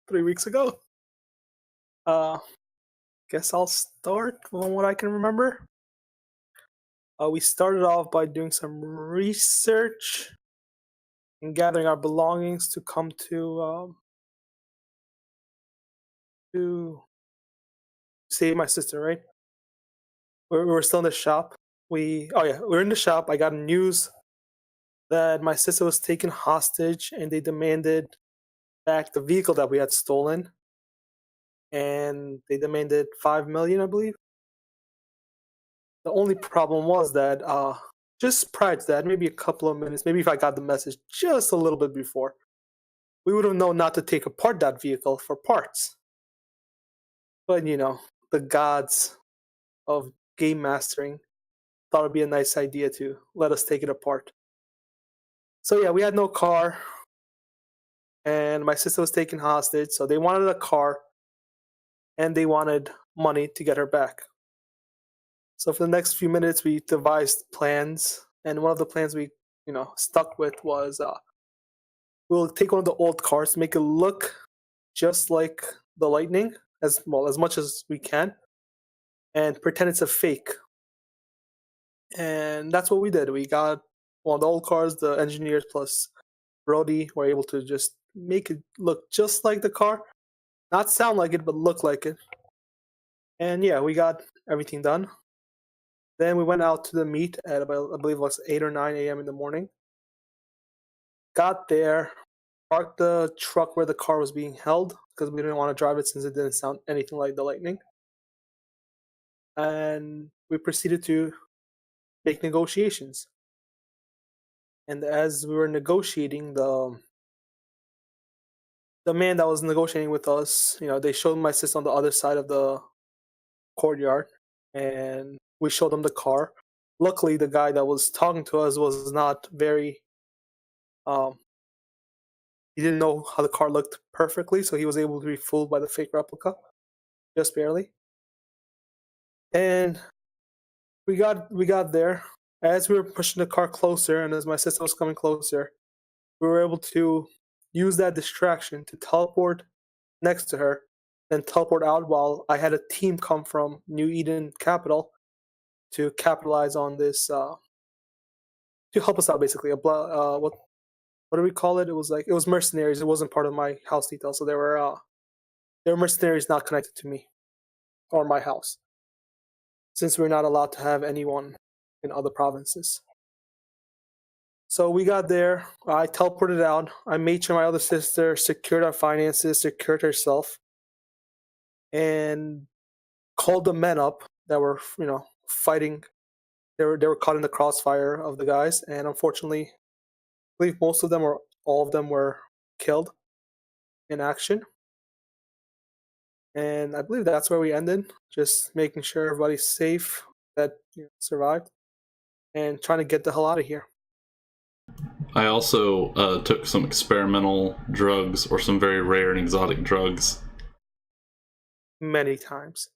3 weeks ago. Uh, guess I'll start from what I can remember. We started off by doing some research and gathering our belongings to come to save my sister. Right, we were still in the shop. We're in the shop. I got news that my sister was taken hostage, and they demanded back the vehicle that we had stolen, and they demanded 5 million, I believe. The only problem was that just prior to that, maybe a couple of minutes, maybe if I got the message just a little bit before, we would have known not to take apart that vehicle for parts. But the gods of game mastering thought it'd be a nice idea to let us take it apart. So yeah, we had no car, and my sister was taken hostage. So they wanted a car, and they wanted money to get her back. So for the next few minutes, we devised plans, and one of the plans we stuck with was we'll take one of the old cars, make it look just like the Lightning as well as much as we can, and pretend it's a fake. And that's what we did. We got one of the old cars. The engineers plus Brody were able to just make it look just like the car, not sound like it, but look like it. And yeah, we got everything done. Then we went out to the meet at about, I believe it was 8 or 9 a.m. in the morning. Got there, parked the truck where the car was being held because we didn't want to drive it since it didn't sound anything like the Lightning. And we proceeded to make negotiations. And as we were negotiating, the man that was negotiating with us, they showed my sister on the other side of the courtyard, and we showed him the car. Luckily, the guy that was talking to us was not very he didn't know how the car looked perfectly, so he was able to be fooled by the fake replica, just barely. And we got there. As we were pushing the car closer, and as my sister was coming closer, we were able to use that distraction to teleport next to her, and teleport out while I had a team come from New Eden Capital to capitalize on this, to help us out, basically. What do we call it? It was mercenaries. It wasn't part of my house detail, so there were mercenaries not connected to me or my house, since we're not allowed to have anyone in other provinces. So we got there. I teleported out. I made sure my other sister secured our finances, secured herself, and called the men up that were, fighting. They were caught in the crossfire of the guys, and unfortunately, I believe most of them or all of them were killed in action. And I believe that's where we ended, just making sure everybody's safe, that survived, and trying to get the hell out of here. I also took some experimental drugs, or some very rare and exotic drugs. Many times.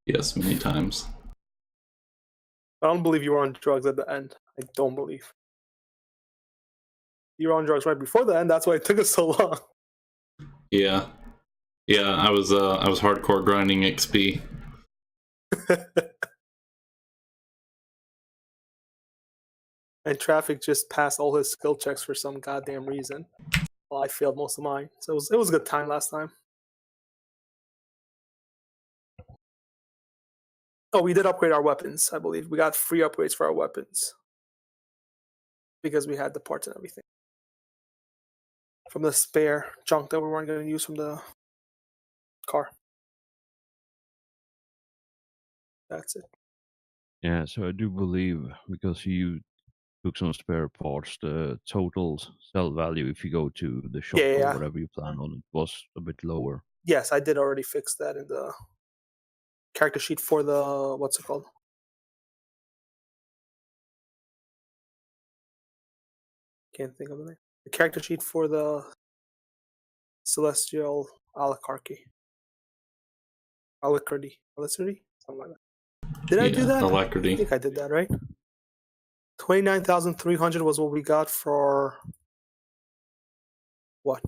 Yes, many times. I don't believe you were on drugs at the end. I don't believe. You were on drugs right before the end, that's why it took us so long. Yeah. Yeah, I was hardcore grinding XP. And Traffic just passed all his skill checks for some goddamn reason. Well, I failed most of mine. So it was a good time last time. Oh, we did upgrade our weapons, I believe. We got free upgrades for our weapons, because we had the parts and everything from the spare junk that we weren't going to use from the car. That's it. Yeah, so I do believe, because you took some spare parts, the total sell value, if you go to the shop or whatever you plan on, it was a bit lower. Yes, I did already fix that in the character sheet for the, what's it called? Can't think of the name. The character sheet for the Celestial Alacrity. Alacrity? Something like that. Did I do that? Alacrity. I think I did that, right? 29,300 was what we got for what?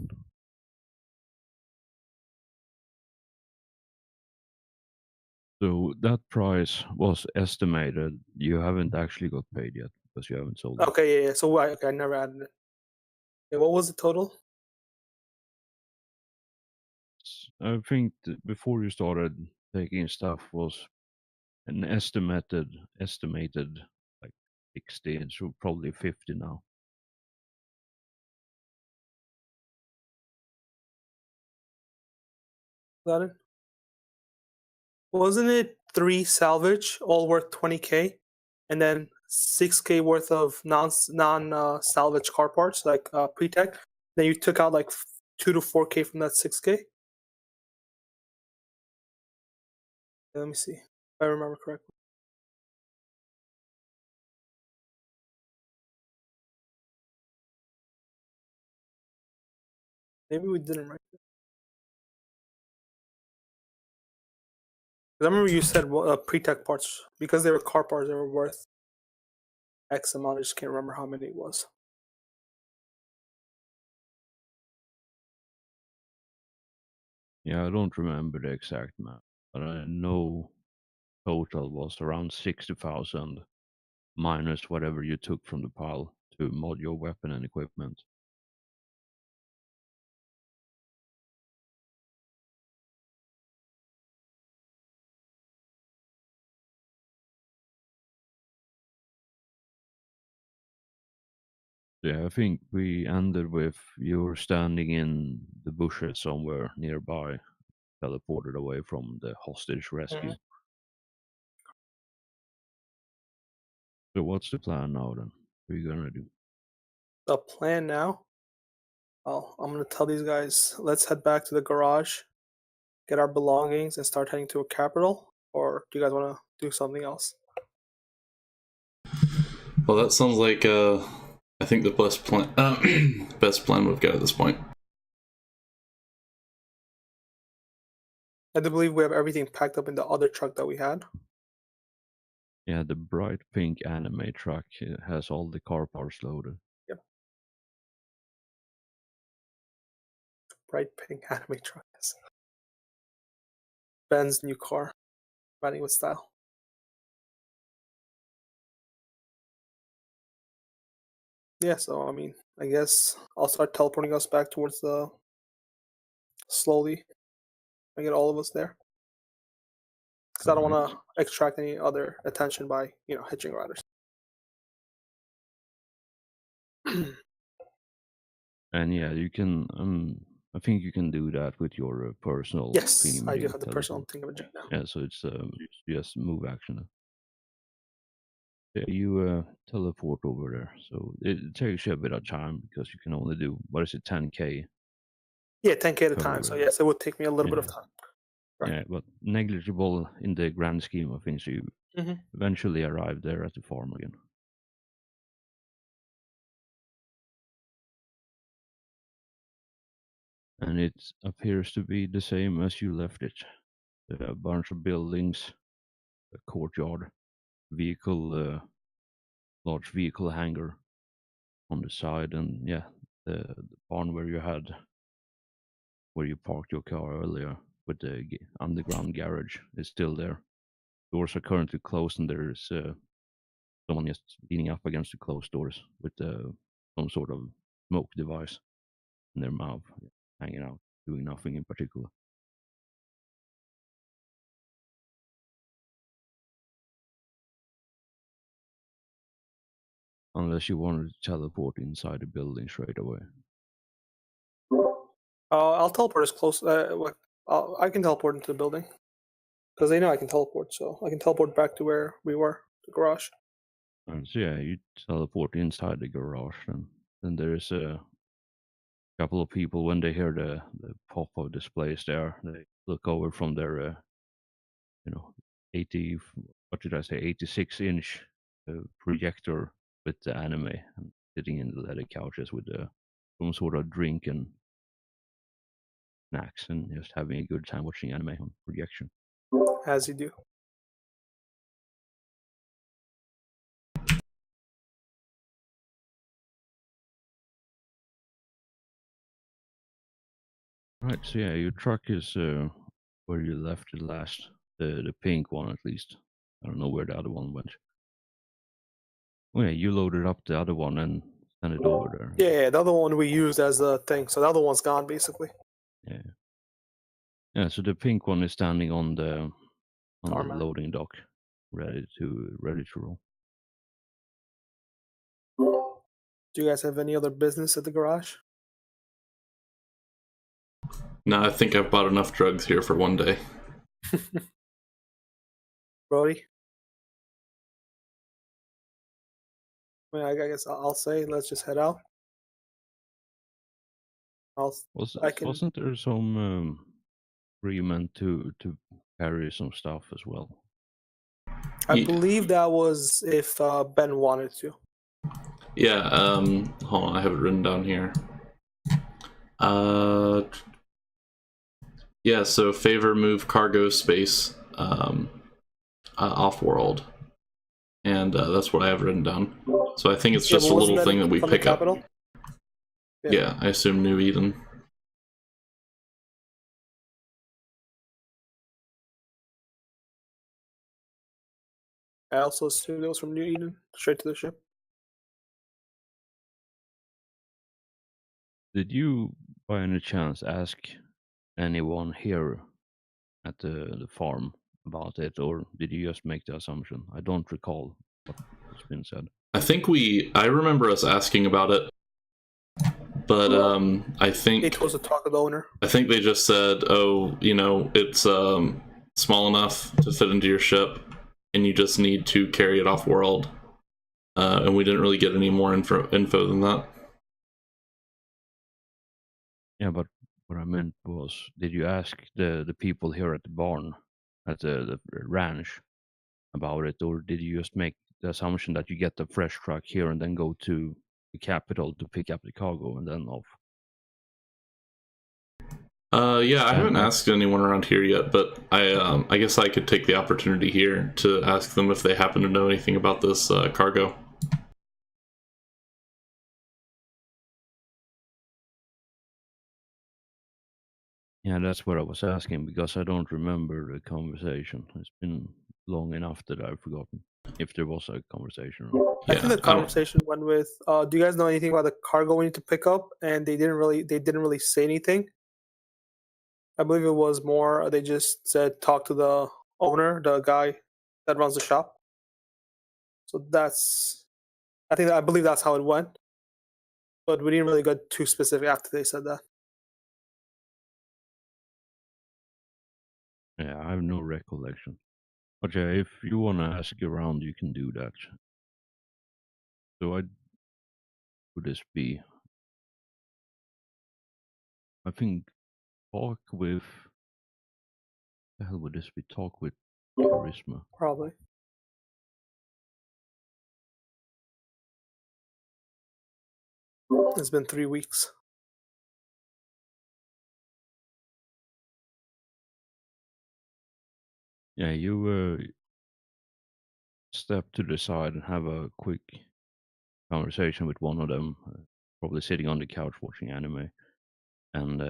So that price was estimated. You haven't actually got paid yet because you haven't sold it. Okay, yeah. So I never added it. Yeah, what was the total? I think before you started taking stuff was an estimated like 60, so probably 50 now. Got it. Wasn't it 3 salvage, all worth 20K, and then 6K worth of non salvage car parts like pre-tech? Then you took out like 2 to 4K from that 6K. Let me see if I remember correctly. Maybe we didn't write it. 'Cause I remember you said pre-tech parts because they were car parts. They were worth X amount. I just can't remember how many it was. Yeah, I don't remember the exact amount, but I know total was around 60,000 minus whatever you took from the pile to mod your weapon and equipment. Yeah, I think we ended with you were standing in the bushes somewhere nearby, teleported away from the hostage rescue. Mhm. So what's the plan now then? What are you gonna do? The plan now. Oh, I'm gonna tell these guys, let's head back to the garage, get our belongings, and start heading to a capital. Or do you guys want to do something else? Well, that sounds like I think the best plan best plan we've got at this point. I do believe we have everything packed up in the other truck that we had. Yeah, the bright pink anime truck has all the car parts loaded. Yep. Bright pink anime truck. Yes. Ben's new car, riding with style. Yeah, so I mean, I guess I'll start teleporting us back towards the slowly and get all of us there. Because I don't want to extract any other attention by hitching riders. And yeah, you can. I think you can do that with your personal Yes, I do thingy have the personal teleport. thing of a jet now. Yeah, so it's just move action. Yeah, you teleport over there. So it takes you a bit of time because you can only do what is it, 10K Yeah, 10K at a time. So per. yes, it would take me a little bit Yeah, of time. Right. yeah, but negligible in the grand scheme of things. You Hmm. eventually arrive there at the farm again. And it appears to be the same as you left it. A bunch of buildings, a courtyard, large vehicle hangar on the side, and yeah, the barn where you parked your car earlier with the underground garage is still there. Doors are currently closed, and there's someone just leaning up against the closed doors with some sort of smoke device in their mouth, hanging out, doing nothing in particular. Unless you wanted to teleport inside the building straight away. I'll teleport as close. I can teleport into the building because they know I can teleport, so I can teleport back to where we were, the garage. And so yeah, you teleport inside the garage, and then there's a couple of people when they hear the pop of displays there, they look over from their 80, what did I say, 86-inch projector with the anime, and sitting in the leather couches with some sort of drink and snacks, and just having a good time watching anime on projection. As you do. Right, so yeah, your truck is where you left it last. the pink one at least. I don't know where the other one went. Oh yeah, you loaded up the other one and sent it over there. Yeah, the other one we used as a thing, so the other one's gone basically. Yeah. Yeah, so the pink one is standing on the Tarmac. loading dock, ready to roll. Do you guys have any other business at the garage? No, I think I've bought enough drugs here for one day. Brody? I mean, I guess I'll say let's just head out. Wasn't there some agreement to carry some stuff as well? I believe that was if Ben wanted to. Yeah, hold on, I have it written down here. Yeah, so favor move cargo space off-world. And that's what I have written down. So I think it's just a little thing that we pick up. Yeah, I assume New Eden. I also assume it was from New Eden, straight to the ship. Did you, by any chance, ask anyone here at the farm about it, or did you just make the assumption? I don't recall what's been said. I remember us asking about it, but I think it was a talk of the owner. I think they just said, "Oh, it's small enough to fit into your ship, and you just need to carry it off world." And we didn't really get any more info than that. Yeah, but what I meant was, did you ask the people here at the barn, at the ranch, about it, or did you just make the assumption that you get the fresh truck here and then go to the capital to pick up the cargo and then off? Yeah, I haven't asked anyone around here yet, but I guess I could take the opportunity here to ask them if they happen to know anything about this cargo. Yeah, that's what I was asking, because I don't remember the conversation. It's been long enough that I've forgotten if there was a conversation. I think the conversation went with, do you guys know anything about the cargo we need to pick up? And they didn't really say anything. I believe it was more, they just said talk to the owner, the guy that runs the shop. So I believe that's how it went. But we didn't really get too specific after they said that. Yeah, I have no recollection. But yeah, if you want to ask around, you can do that. So would this be? I think talk with. The hell would this be? Talk with charisma. Probably. It's been 3 weeks. Yeah, you step to the side and have a quick conversation with one of them, probably sitting on the couch watching anime, and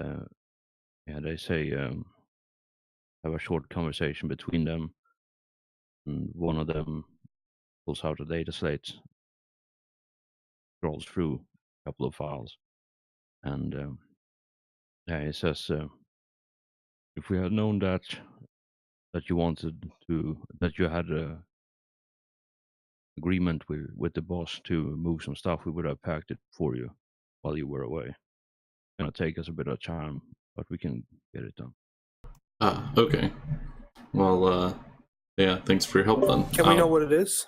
yeah, they say have a short conversation between them, and one of them pulls out a data slate, scrolls through a couple of files, and yeah, he says, if we had known that you had a agreement with the boss to move some stuff, we would have packed it for you while you were away. It's gonna take us a bit of time, but we can get it done. Okay. Well, yeah, thanks for your help then. Can we know what it is?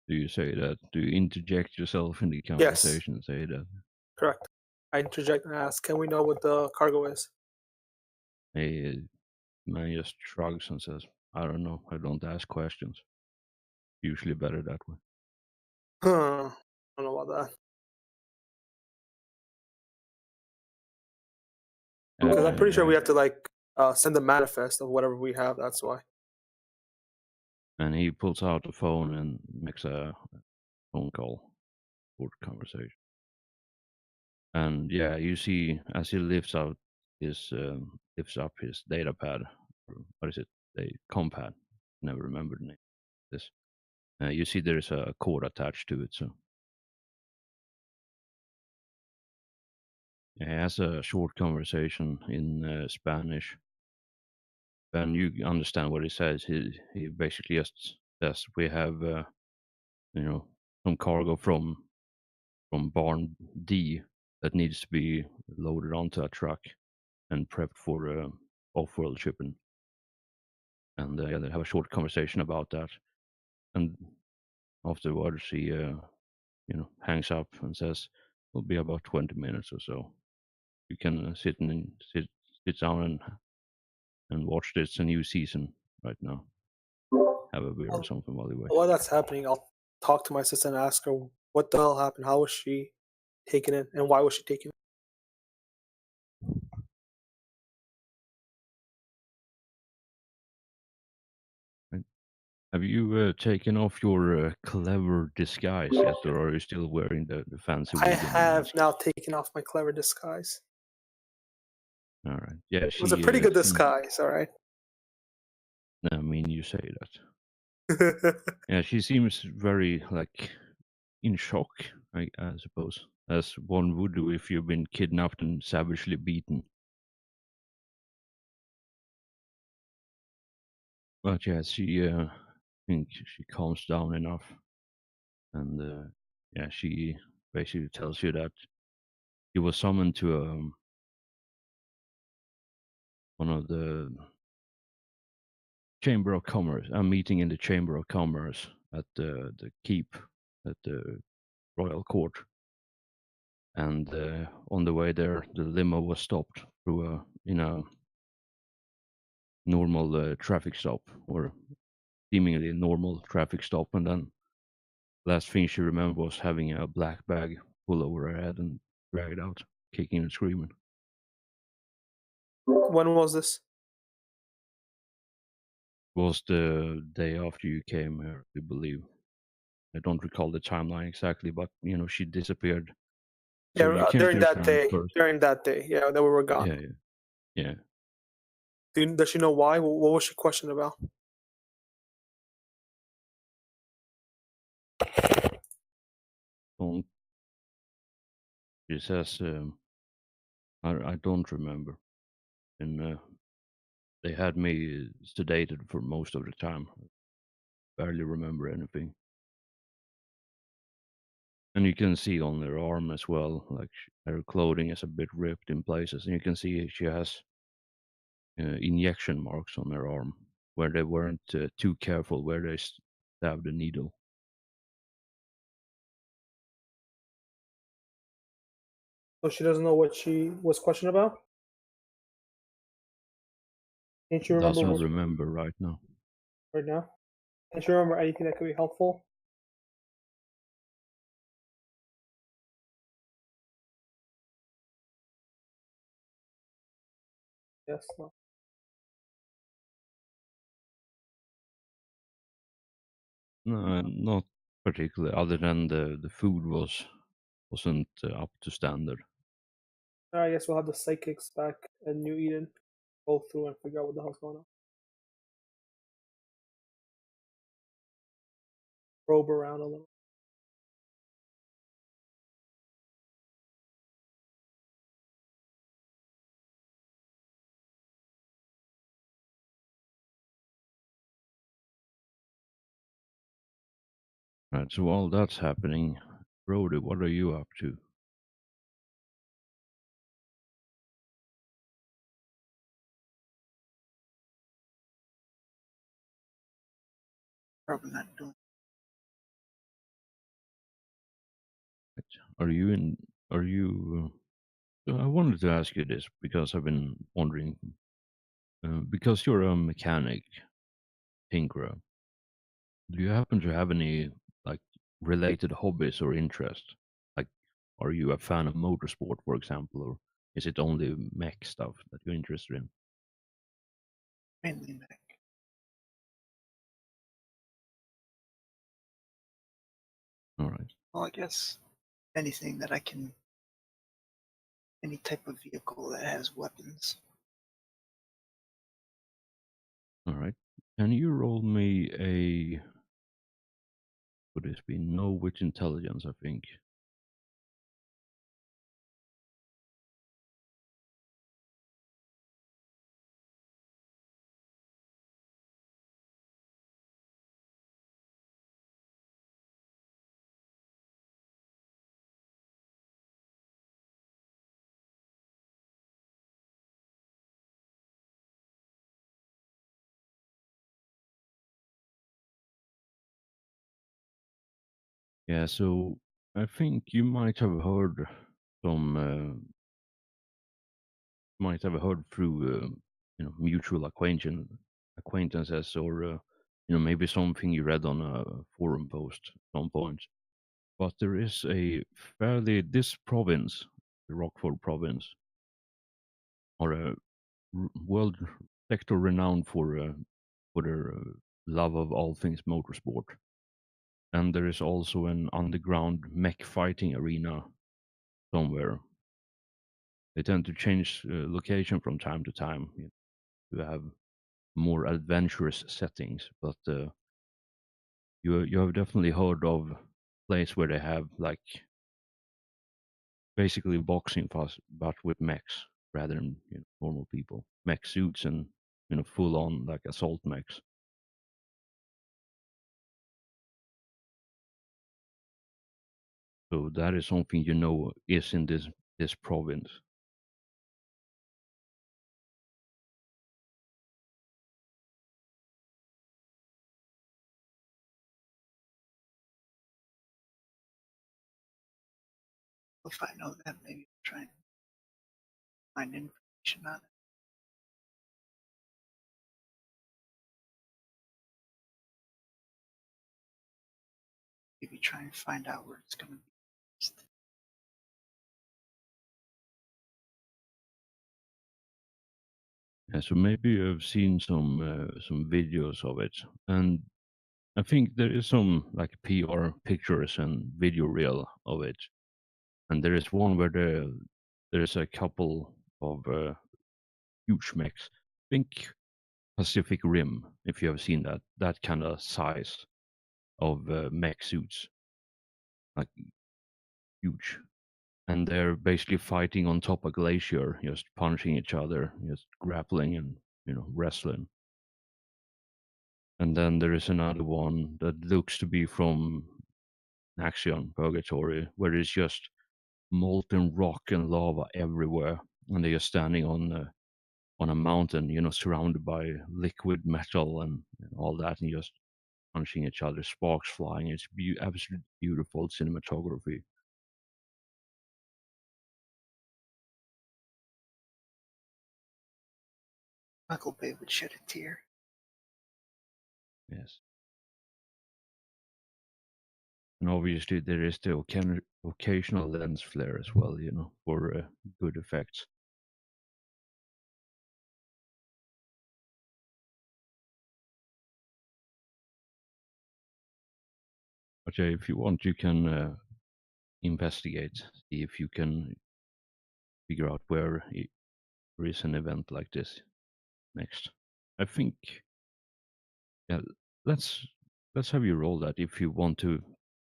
Do you say that? Do you interject yourself in the conversation and say that? Correct. I interject and ask, can we know what the cargo is? Hey, man just shrugs and says, I don't know. I don't ask questions. Usually better that way. I don't know about that. Because I'm pretty sure we have to send a manifest of whatever we have. That's why. And he pulls out the phone and makes a phone call for the conversation. And yeah, you see as he lifts out lifts up his data pad. What is it? The compad. Never remember the name of this. You see there's a cord attached to it, so he has a short conversation in Spanish. And you understand what he says. He basically just says we have some cargo from barn D that needs to be loaded onto a truck and prepped for off-world shipping. And they have a short conversation about that. And afterwards, he hangs up and says, "It'll be about 20 minutes or so. You can sit down and watch this new season right now. Have a beer or something while you wait." While that's happening, I'll talk to my sister and ask her what the hell happened. How was she taking it, and why was she taking it? Have you taken off your clever disguise yet, or are you still wearing the fancy I wig and have mask? now taken off my clever disguise. All right. Yeah, It was a pretty good disguise, all right. I mean, you say that. Yeah, she seems very in shock, I suppose, as one would do if you've been kidnapped and savagely beaten. But yeah, she think she calms down enough, and yeah, she basically tells you that he was summoned to one of the Chamber of Commerce, a meeting in the Chamber of Commerce at the keep at the royal court. And on the way there, the limo was stopped in a normal traffic stop, or seemingly normal traffic stop. And then last thing she remembered was having a black bag pull over her head and dragged out, kicking and screaming. When was this? It was the day after you came here, I believe. I don't recall the timeline exactly, but she disappeared. So you Yeah, came to during the that town day. first. During that day, yeah, that we were gone. Yeah. Does she know why? What was she questioned about? She says, I don't remember. And they had me sedated for most of the time. Barely remember anything. And you can see on her arm as well, her clothing is a bit ripped in places. And you can see she has injection marks on her arm where they weren't too careful where they stabbed the needle. So she doesn't know what she was questioned about? Can't you remember Doesn't remember right now. right now? Can't you remember anything that could be helpful? Yes, no. No, not particularly. Other than the food wasn't up to standard. I guess we'll have the psychics back in New Eden go through and figure out what the hell's going on. Probe around a little. Right. So while that's happening, Brody, what are you up to? Probably not doing. Are you in? Are you? I wanted to ask you this because I've been wondering. Because you're a mechanic, tinkerer, do you happen to have any like related hobbies or interests? Like, are you a fan of motorsport, for example, or is it only mech stuff that you're interested in? Mainly mech. All right. Well, I guess anything that I can Any type of vehicle that has weapons. All right. Can you roll me a? Would this be no with intelligence? I think. Yeah. So I think you might have heard some. Might have heard through mutual acquaintances or maybe something you read on a forum post at some point. But there is a fairly this province, the Rockford province, or a world sector renowned for their love of all things motorsport. And there is also an underground mech fighting arena somewhere. They tend to change location from time to time to have more adventurous settings, but you have definitely heard of place where they have like basically boxing fast, but with mechs rather than normal people, mech suits and full on like assault mechs. So that is something is in this province. If I know that, maybe I'll try and find information on it. Maybe try and find out where it's going to be. Yeah, so maybe you've seen some videos of it, and I think there is some like PR pictures and video reel of it, and there is one where there is a couple of huge mechs. I think Pacific Rim, if you have seen that kind of size of mech suits, like huge, and they're basically fighting on top of glacier, just punching each other, just grappling and wrestling. And then there is another one that looks to be from Axion Purgatory, where it's just molten rock and lava everywhere, and they're just standing on a mountain, surrounded by liquid metal and all that, and just punching each other, sparks flying. It's absolutely beautiful cinematography. Michael Bay would shed a tear. Yes. And obviously there is the occasional lens flare as well, for good effects. But yeah, if you want, you can investigate, see if you can figure out where there is an event like this next. I think, yeah, let's have you roll that if you want to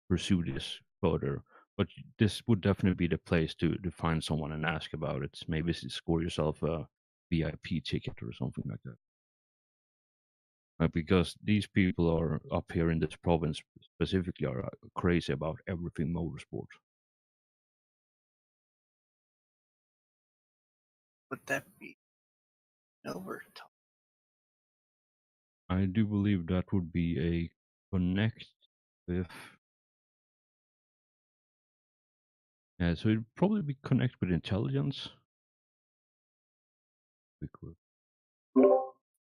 pursue this further. But this would definitely be the place to find someone and ask about it. Maybe score yourself a VIP ticket or something like that. Because these people are up here in this province specifically are crazy about everything motorsport. Would that be over? I do believe that would be a connect with. Yeah, so it'd probably be connect with intelligence.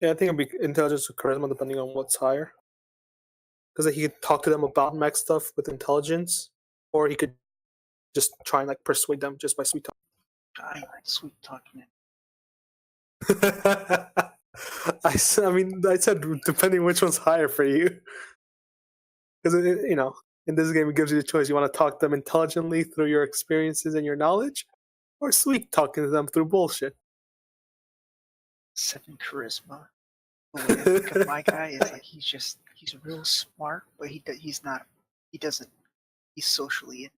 Yeah, I think it'd be intelligence or charisma, depending on what's higher. Because he could talk to them about mech stuff with intelligence, or he could just try and like persuade them just by sweet talk. I like sweet talking. I said depending which one's higher for you, because in this game it gives you the choice. You want to talk to them intelligently through your experiences and your knowledge, Or sweet talking to them through bullshit. 7 charisma. The way I think of my guy is like he's real smart, but he's socially.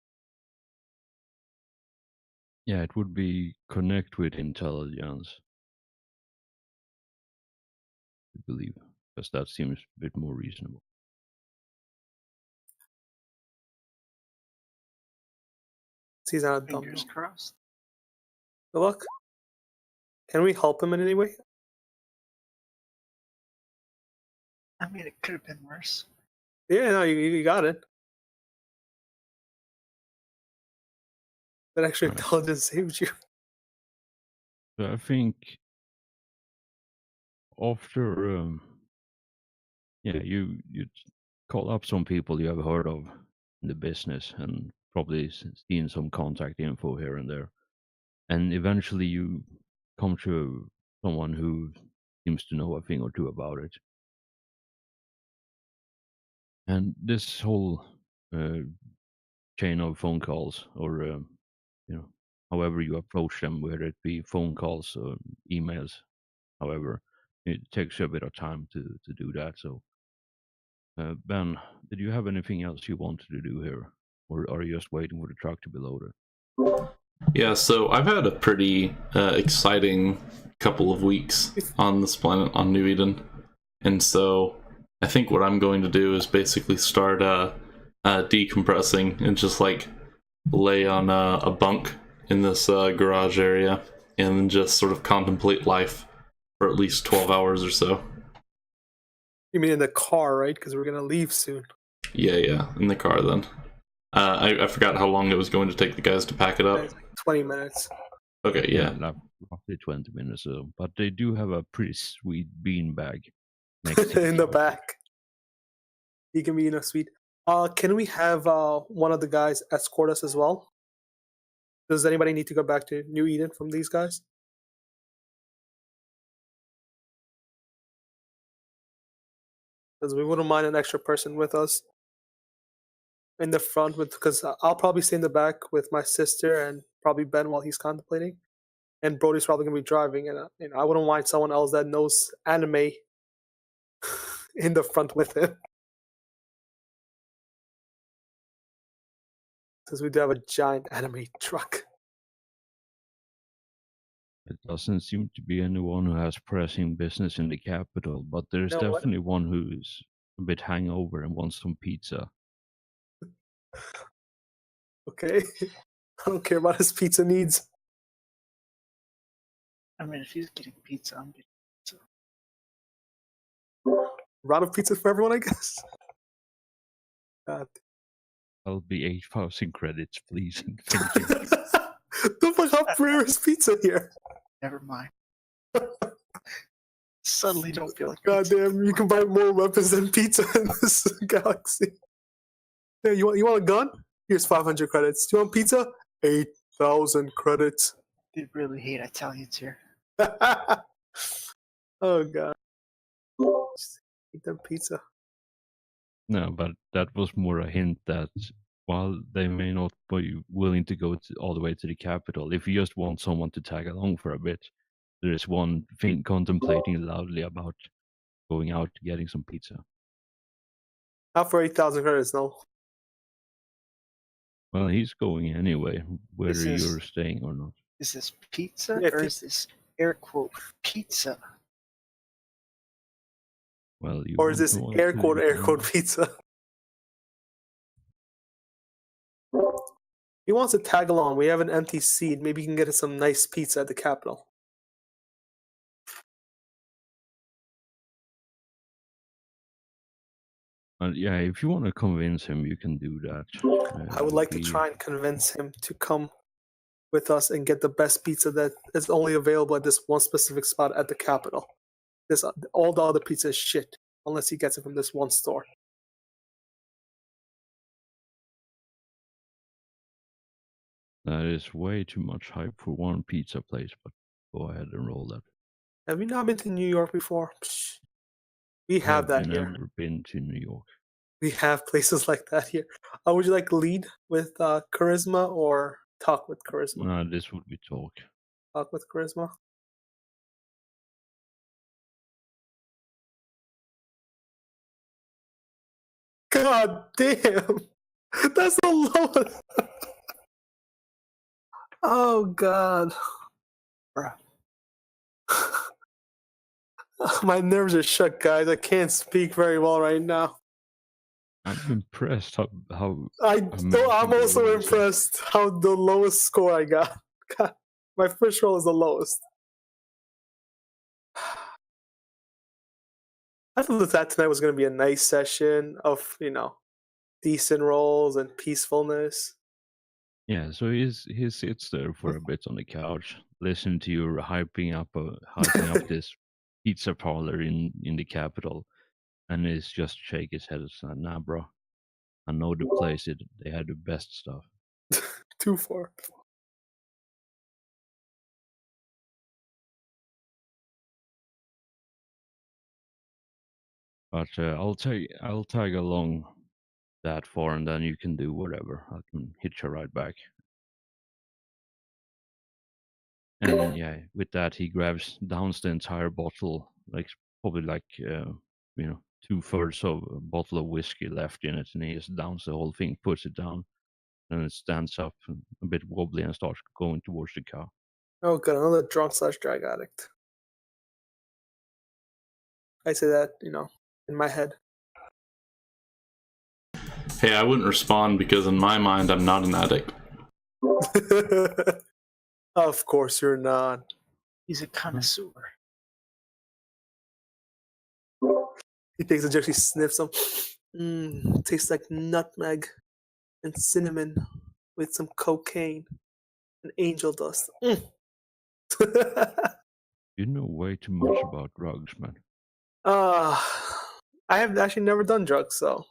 Yeah, it would be connect with intelligence, I believe, because that seems a bit more reasonable. He's not a dumb. Fingers crossed. Good luck. Can we help him in any way? I mean, it could have been worse. Yeah, no, you got it. That extra Right. intelligence saved you. So I think after you call up some people you have heard of in the business and probably seen some contact info here and there, and eventually you come to someone who seems to know a thing or two about it. And this whole chain of phone calls, or however you approach them, whether it be phone calls or emails, however, it takes you a bit of time to do that. So, Ben, did you have anything else you wanted to do here, or are you just waiting for the truck to be loaded? Yeah, so I've had a pretty exciting couple of weeks on this planet, on New Eden. And so I think what I'm going to do is basically start decompressing and just like lay on a bunk in this garage area and just sort of contemplate life for at least 12 hours or so. You mean in the car, right? Because we're gonna leave soon. Yeah, in the car then. I forgot how long it was going to take the guys to pack it up. It's like 20 minutes. Okay, yeah. Like roughly 20 minutes or so. But they do have a pretty sweet bean bag next to In the truck. back. He can be sweet. Can we have one of the guys escort us as well? Does anybody need to go back to New Eden from these guys? Because we wouldn't mind an extra person with us in the front, because I'll probably stay in the back with my sister and probably Ben while he's contemplating, and Brody's probably gonna be driving, and I wouldn't mind someone else that knows anime in the front with him, because we do have a giant anime truck. It doesn't seem to be anyone who has pressing business in the capital, but there's You know what? definitely one who's a bit hangover and wants some pizza. Okay, I don't care about his pizza needs. I mean, if he's getting pizza, I'm getting pizza. Round of pizza for everyone, I guess. That'll be 8,000 credits, please. Thank you. The fuck, how rare is pizza here? Never mind. Suddenly don't feel like God pizza. damn, you can buy more weapons than pizza in this galaxy. Hey, you want a gun? Here's 500 credits. Do you want pizza? 8,000 credits. They really hate Italians here. Oh god. Just eat them pizza. No, but that was more a hint that while they may not be willing to go all the way to the capital, if you just want someone to tag along for a bit, there is one thing contemplating loudly about going out getting some pizza. Not for 8,000 credits, no. Well, he's going anyway, whether This is- you're staying or not. Is this pizza Yeah, or is this air quote pizza? Well, you Or is this air quote pizza? He wants to tag along. We have an empty seat. Maybe he can get us some nice pizza at the Capitol. Yeah, if you want to convince him, you can do that. I would like to try and convince him to come with us and get the best pizza that is only available at this one specific spot at the Capitol. All the other pizza is shit unless he gets it from this one store. That is way too much hype for one pizza place, but go ahead and roll that. Have you not been to New York before? Psh, we have that here. I've never been to New York. We have places like that here. Would you like lead with charisma or Talk with charisma. No, this would be talk. Talk with charisma. God damn. That's the lowest. Oh God. Bruh. My nerves are shut, guys. I can't speak very well right now. I'm impressed how I'm amazing the also rolls are. impressed how the lowest score I got. God, my first roll is the lowest. I thought that tonight was going to be a nice session of, decent rolls and peacefulness. Yeah, so he sits there for a bit on the couch, listening to you hyping up this pizza parlor in the capital, and he's just shake his head and say, "Nah, bro, I know the place. They had the best stuff." Too far. But I'll tag along that far, and then you can do whatever. I can hitch a ride back. And yeah, with that, he downs the entire bottle, probably 2/3 of a bottle of whiskey left in it, and he just downs the whole thing, puts it down, and it stands up a bit wobbly and starts going towards the car. Oh, God, another drunk/drag addict. I say that, in my head. Hey, I wouldn't respond because in my mind, I'm not an addict. Of course you're not. He's a connoisseur. He takes a drink, he sniffs them. Tastes like nutmeg and cinnamon with some cocaine and angel dust. You know way too much about drugs, man. I have actually never done drugs, so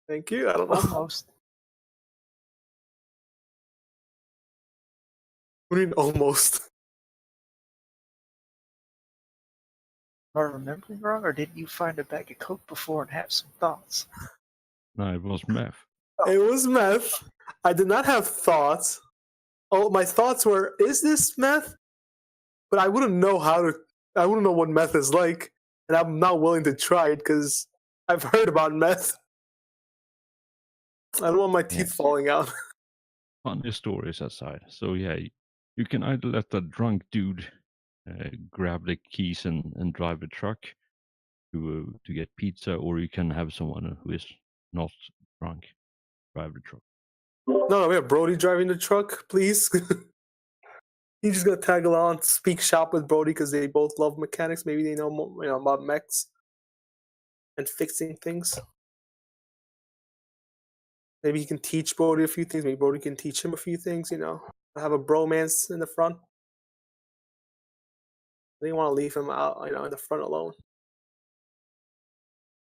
thank you. I don't know. Almost. What do you mean almost? Am I remembering wrong, or did you find a bag of coke before and have some thoughts? No, it was meth. It was meth. I did not have thoughts. Oh, my thoughts were, is this meth? But I wouldn't know I wouldn't know what meth is like, and I'm not willing to try it because I've heard about meth. I don't want my teeth falling out. Funny stories aside. So yeah, you can either let that drunk dude grab the keys and drive the truck to get pizza, or you can have someone who is not drunk drive the truck. No, we have Brody driving the truck, please. He's just gonna tag along, speak shop with Brody because they both love mechanics. Maybe they know more, about mechs and fixing things. Maybe he can teach Brody a few things. Maybe Brody can teach him a few things. Have a bromance in the front. I didn't want to leave him out, in the front alone.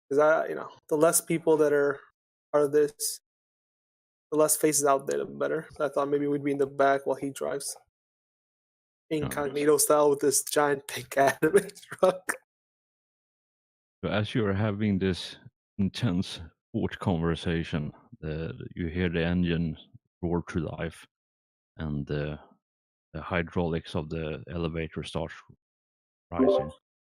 Because the less people that are part of this, the less faces out there, the better. So I thought maybe we'd be in the back while he drives. Incognito style with this giant pink anime truck. So as you're having this intense thought conversation, you hear the engine roar to life, and the hydraulics of the elevator starts rising.